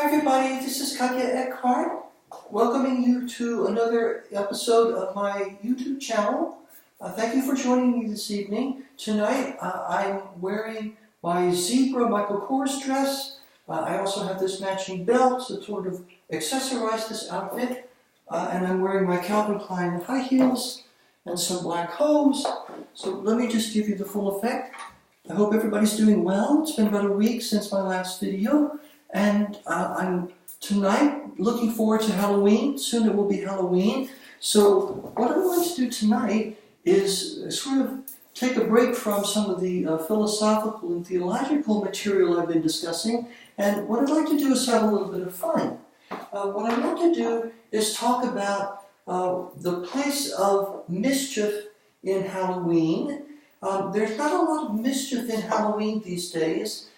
everybody, this is Katje welcoming you to another episode of my YouTube channel. Thank you for joining me this evening. Tonight I'm wearing my zebra Michael Kors dress. I also have this matching belt to sort of accessorize this outfit. And I'm wearing my Calvin Klein high heels and some black hose. So let me just give you the full effect. I hope everybody's doing well. It's been about a week since my last video. And I'm tonight looking forward to Halloween. Soon it will be Halloween. So what I'm going to do tonight is sort of take a break from some of the philosophical and theological material I've been discussing. And what I'd like to do is have a little bit of fun. What I want to do is talk about the place of mischief in Halloween. There's not a lot of mischief in Halloween these days.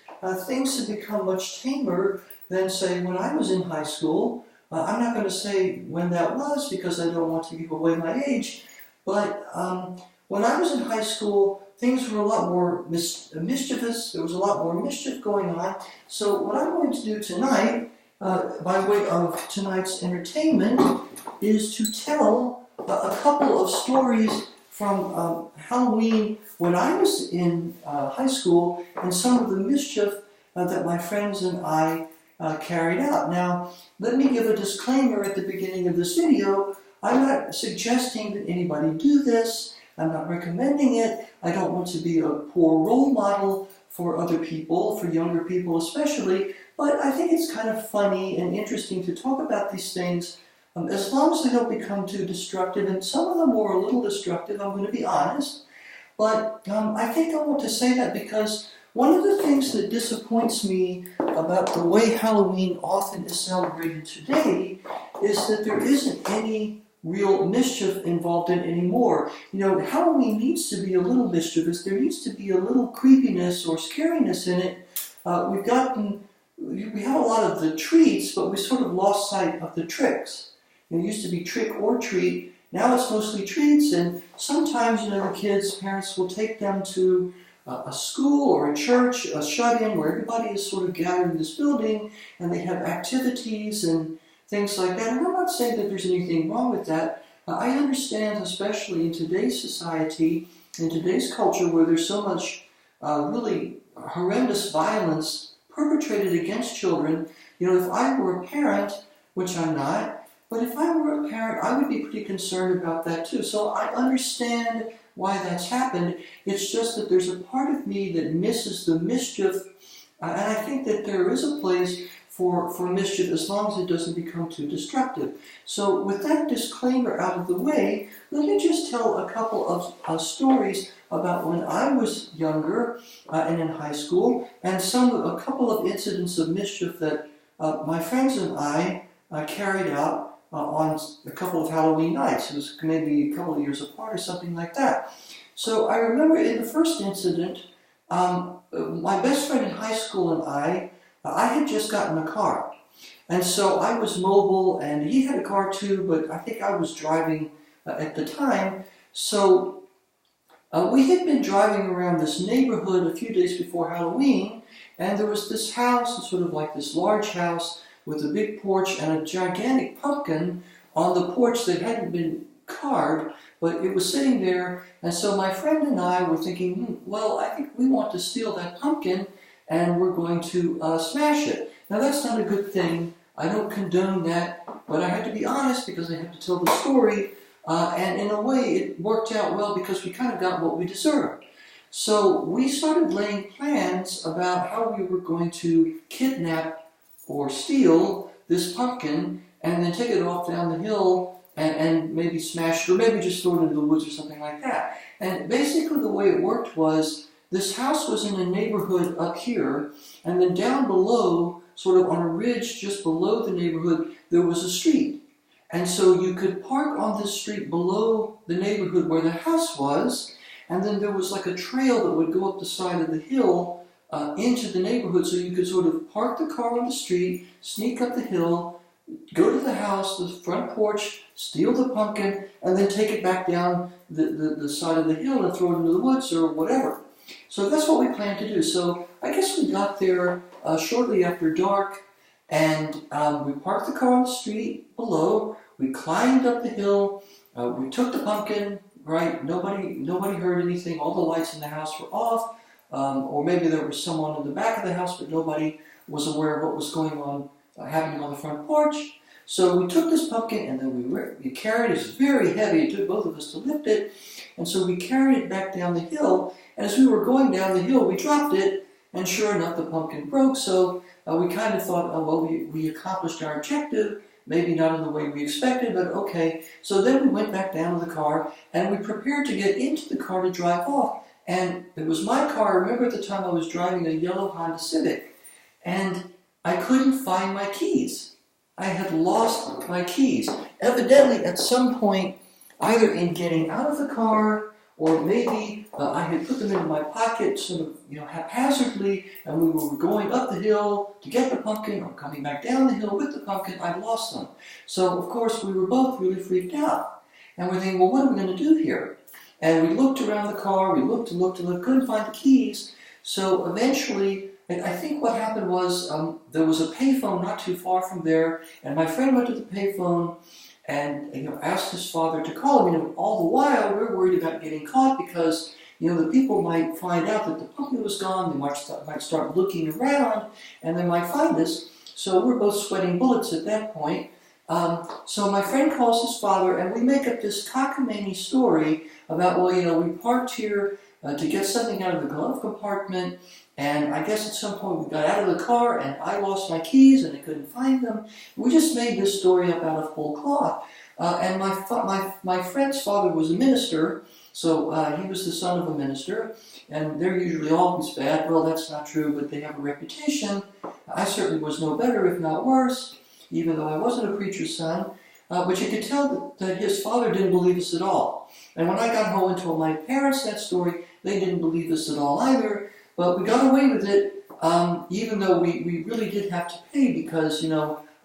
Things have become much tamer than, say, when I was in high school. I'm not going to say when that was because I don't want to give away my age, but when I was in high school, things were a lot more mischievous. There was a lot more mischief going on. So what I'm going to do tonight, by way of tonight's entertainment, is to tell a couple of stories from Halloween when I was in high school and some of the mischief that my friends and I carried out. Now, let me give a disclaimer at the beginning of this video. I'm not suggesting that anybody do this. I'm not recommending it. I don't want to be a poor role model for other people, for younger people especially, but I think it's kind of funny and interesting to talk about these things as long as they don't become too destructive, and some of them were a little destructive, I'm going to be honest. But I think I want to say that because one of the things that disappoints me about the way Halloween often is celebrated today is that there isn't any real mischief involved in it anymore. You know, Halloween needs to be a little mischievous. There needs to be a little creepiness or scariness in it. We have a lot of the treats, but we sort of lost sight of the tricks. It used to be trick or treat. Now it's mostly treats, and sometimes, the kids' parents will take them to a school or a church, a shut-in, where everybody is sort of gathered in this building, and they have activities and things like that. And I'm not saying that there's anything wrong with that. I understand, especially in today's society, in today's culture, where there's so much really horrendous violence perpetrated against children. If I were a parent, which I'm not, but if I were a parent, I would be pretty concerned about that too. So I understand why that's happened. It's just that there's a part of me that misses the mischief, and I think that there is a place for mischief as long as it doesn't become too destructive. So with that disclaimer out of the way, let me just tell a couple of stories about when I was younger and in high school, and a couple of incidents of mischief that my friends and I carried out on a couple of Halloween nights. It was maybe a couple of years apart or something like that. So I remember in the first incident, my best friend in high school and I had just gotten a car. And so I was mobile, and he had a car too, but I think I was driving at the time. So we had been driving around this neighborhood a few days before Halloween, and there was this house, sort of like this large house, with a big porch and a gigantic pumpkin on the porch that hadn't been carved, but it was sitting there. And so my friend and I were thinking, well, I think we want to steal that pumpkin, and we're going to smash it. Now, that's not a good thing. I don't condone that, but I had to be honest because I had to tell the story. And in a way, it worked out well because we kind of got what we deserved. So we started laying plans about how we were going to kidnap or steal this pumpkin and then take it off down the hill and maybe smash it, or maybe just throw it into the woods or something like that. And basically the way it worked was this house was in a neighborhood up here, and then down below, sort of on a ridge just below the neighborhood, there was a street. And so you could park on this street below the neighborhood where the house was, and then there was like a trail that would go up the side of the hill into the neighborhood, so you could sort of park the car on the street, sneak up the hill, go to the house, the front porch, steal the pumpkin, and then take it back down the side of the hill and throw it into the woods or whatever. So that's what we planned to do. So I guess we got there shortly after dark, And we parked the car on the street below. We climbed up the hill. We took the pumpkin. Right? Nobody heard anything. All the lights in the house were off. Or maybe there was someone in the back of the house, but nobody was aware of what was going on, happening on the front porch. So we took this pumpkin, and then we carried it. It was very heavy. It took both of us to lift it. And so we carried it back down the hill. And as we were going down the hill, we dropped it. And sure enough, the pumpkin broke. So we kind of thought, oh, well, we accomplished our objective. Maybe not in the way we expected, but okay. So then we went back down to the car, and we prepared to get into the car to drive off. And it was my car. I remember at the time I was driving a yellow Honda Civic, and I couldn't find my keys. I had lost my keys. Evidently, at some point, either in getting out of the car, or maybe I had put them in my pocket sort of, haphazardly, and we were going up the hill to get the pumpkin, or coming back down the hill with the pumpkin. I lost them. So, of course, we were both really freaked out. And we're thinking, well, what are we going to do here? And we looked around the car, we looked, couldn't find the keys. So eventually, I think what happened was there was a payphone not too far from there, and my friend went to the payphone and asked his father to call him. All the while, we're worried about getting caught because the people might find out that the pumpkin was gone. They might start looking around, and they might find us. So we're both sweating bullets at that point. So my friend calls his father, and we make up this cockamamie story about, well, we parked here to get something out of the glove compartment, and I guess at some point we got out of the car, and I lost my keys, and I couldn't find them. We just made this story up out of whole cloth. And my friend's father was a minister, so he was the son of a minister, and they're usually always bad. Well, that's not true, but they have a reputation. I certainly was no better, if not worse, even though I wasn't a preacher's son. But you could tell that his father didn't believe us at all. And when I got home and told my parents that story, they didn't believe us at all either. But we got away with it, even though we really did have to pay because,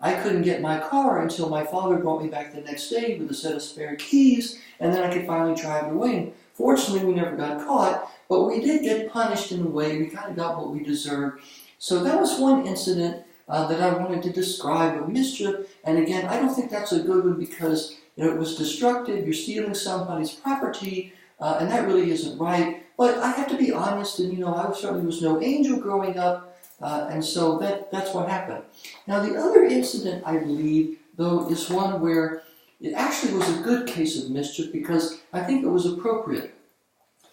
I couldn't get my car until my father brought me back the next day with a set of spare keys, and then I could finally drive it away. And fortunately, we never got caught, but we did get punished in a way. We kind of got what we deserved. So that was one incident that I wanted to describe of mischief. And again, I don't think that's a good one because it was destructive. You're stealing somebody's property, and that really isn't right. But I have to be honest, and I certainly was no angel growing up, and so that's what happened. Now, the other incident, I believe, though, is one where it actually was a good case of mischief because I think it was appropriate.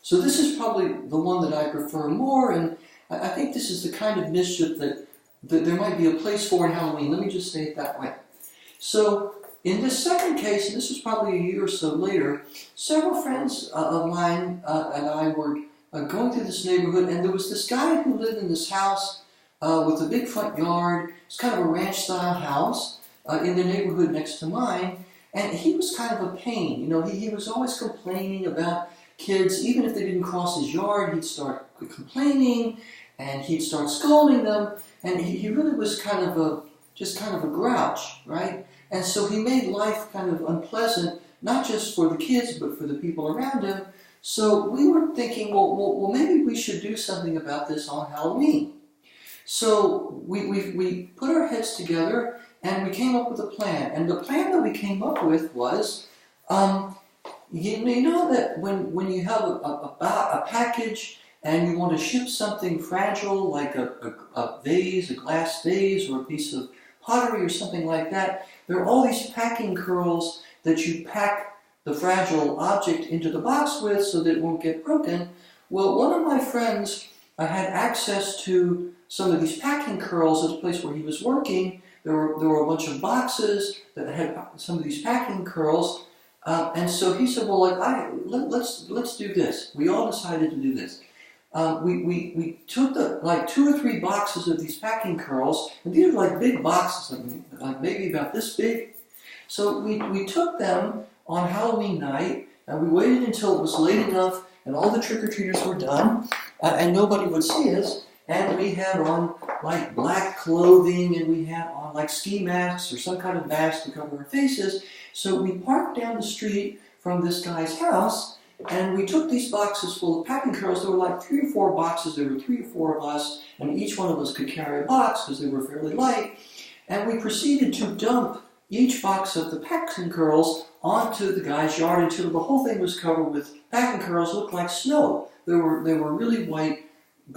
So this is probably the one that I prefer more, and I think this is the kind of mischief that there might be a place for in Halloween. Let me just say it that way. So in this second case, and this was probably a year or so later, several friends of mine and I were going through this neighborhood, and there was this guy who lived in this house with a big front yard. It's kind of a ranch-style house in the neighborhood next to mine, and he was kind of a pain. He was always complaining about kids. Even if they didn't cross his yard, he'd start complaining, and he'd start scolding them, and he really was kind of a grouch, right? And so he made life kind of unpleasant, not just for the kids, but for the people around him. So we were thinking, well, maybe we should do something about this on Halloween. So we put our heads together, and we came up with a plan. And the plan that we came up with was, you know that when you have a package and you want to ship something fragile, like a vase, a glass vase, or a piece of pottery or something like that, there are all these packing curls that you pack the fragile object into the box with so that it won't get broken. Well, one of my friends had access to some of these packing curls at a place where he was working. There were a bunch of boxes that had some of these packing curls, and so he said, well, let's do this. We all decided to do this. We took the 2 or 3 boxes of these packing curls, and these were like big boxes, like maybe about this big. So we took them on Halloween night, and we waited until it was late enough, and all the trick-or-treaters were done, and nobody would see us. And we had on like black clothing, and we had on like ski masks or some kind of mask to cover our faces. So we parked down the street from this guy's house, and we took these boxes full of packing curls. There were like 3 or 4 boxes. There were 3 or 4 of us, and each one of us could carry a box because they were fairly light. And we proceeded to dump each box of the packing curls onto the guy's yard until the whole thing was covered with packing curls, looked like snow. They were really white,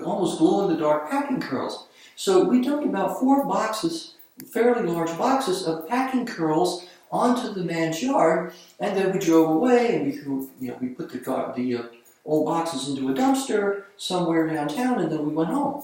almost glow-in-the-dark packing curls. So we dumped about 4 boxes, fairly large boxes of packing curls onto the man's yard, and then we drove away and we put the old boxes into a dumpster somewhere downtown, and then we went home.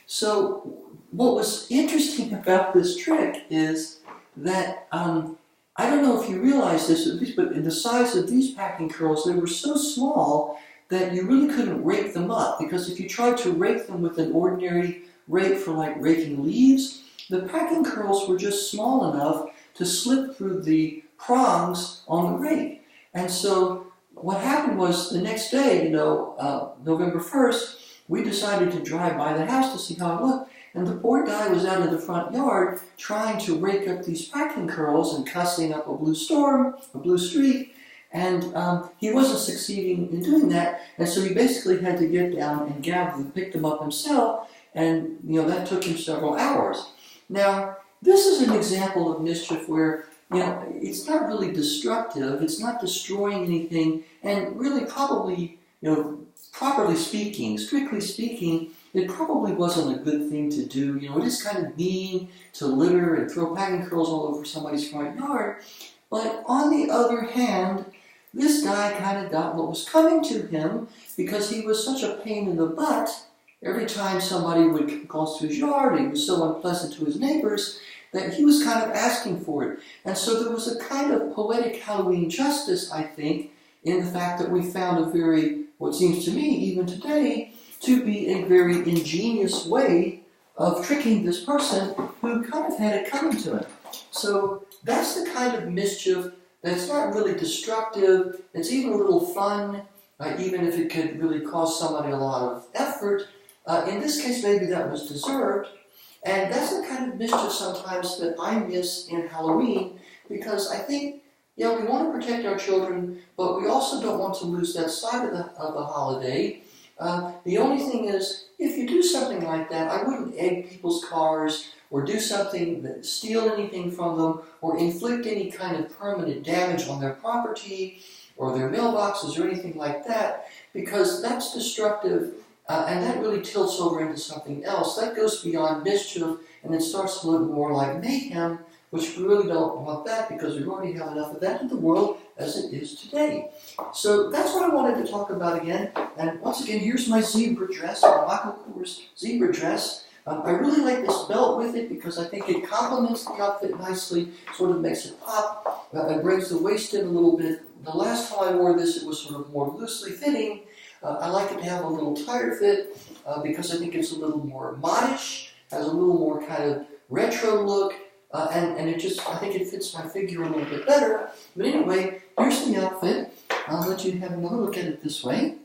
So what was interesting about this trick is that I don't know if you realize this, but in the size of these packing curls, they were so small that you really couldn't rake them up, because if you tried to rake them with an ordinary rake for like raking leaves, the packing curls were just small enough to slip through the prongs on the rake. And so what happened was the next day, November 1st, we decided to drive by the house to see how it looked. And the poor guy was out in the front yard trying to rake up these packing curls and cussing up a blue storm, a blue streak. And he wasn't succeeding in doing that. And so he basically had to get down and gather and pick them up himself. And, that took him several hours. Now, this is an example of mischief where, it's not really destructive. It's not destroying anything. And really probably, properly speaking, strictly speaking, it probably wasn't a good thing to do. It is kind of mean to litter and throw packing curls all over somebody's front yard. But on the other hand, this guy kind of got what was coming to him because he was such a pain in the butt. Every time somebody would cross to his yard, he was so unpleasant to his neighbors that he was kind of asking for it. And so there was a kind of poetic Halloween justice, I think, in the fact that we found a very, what seems to me, even today, to be a very ingenious way of tricking this person who kind of had it coming to him. So that's the kind of mischief that's not really destructive. It's even a little fun, even if it could really cause somebody a lot of effort. In this case, maybe that was deserved. And that's the kind of mischief sometimes that I miss in Halloween, because I think, we want to protect our children, but we also don't want to lose that side of the holiday. The only thing is, if you do something like that, I wouldn't egg people's cars or do something that steal anything from them or inflict any kind of permanent damage on their property or their mailboxes or anything like that, because that's destructive and that really tilts over into something else. That goes beyond mischief and it starts to look more like mayhem, which we really don't want that because we already have enough of that in the world as it is today. So that's what I wanted to talk about again. And once again, here's my zebra dress, my Michael Kors zebra dress. I really like this belt with it because I think it complements the outfit nicely, sort of makes it pop. It brings the waist in a little bit. The last time I wore this, it was sort of more loosely fitting. I like it to have a little tighter fit because I think it's a little more modish, has a little more kind of retro look. And it just, I think it fits my figure a little bit better. But anyway, here's the outfit. I'll let you have another look at it this way.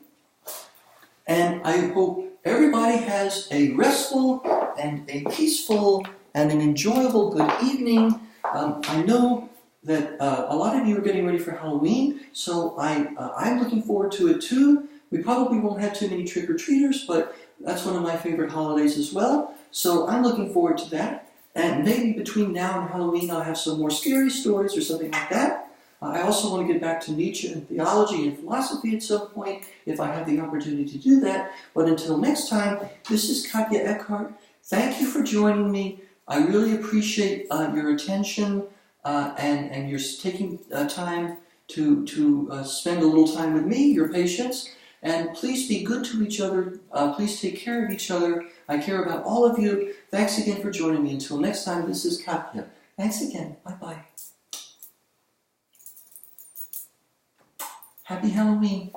And I hope everybody has a restful and a peaceful and an enjoyable good evening. I know that a lot of you are getting ready for Halloween, so I'm looking forward to it too. We probably won't have too many trick-or-treaters, but that's one of my favorite holidays as well. So I'm looking forward to that. And maybe between now and Halloween I'll have some more scary stories or something like that. I also want to get back to Nietzsche and theology and philosophy at some point if I have the opportunity to do that. But until next time, this is Katje Eckhart. Thank you for joining me. I really appreciate your attention and your taking time to spend a little time with me, your patience. And please be good to each other. Please take care of each other. I care about all of you. Thanks again for joining me. Until next time, this is Katje. Thanks again. Bye-bye. Happy Halloween.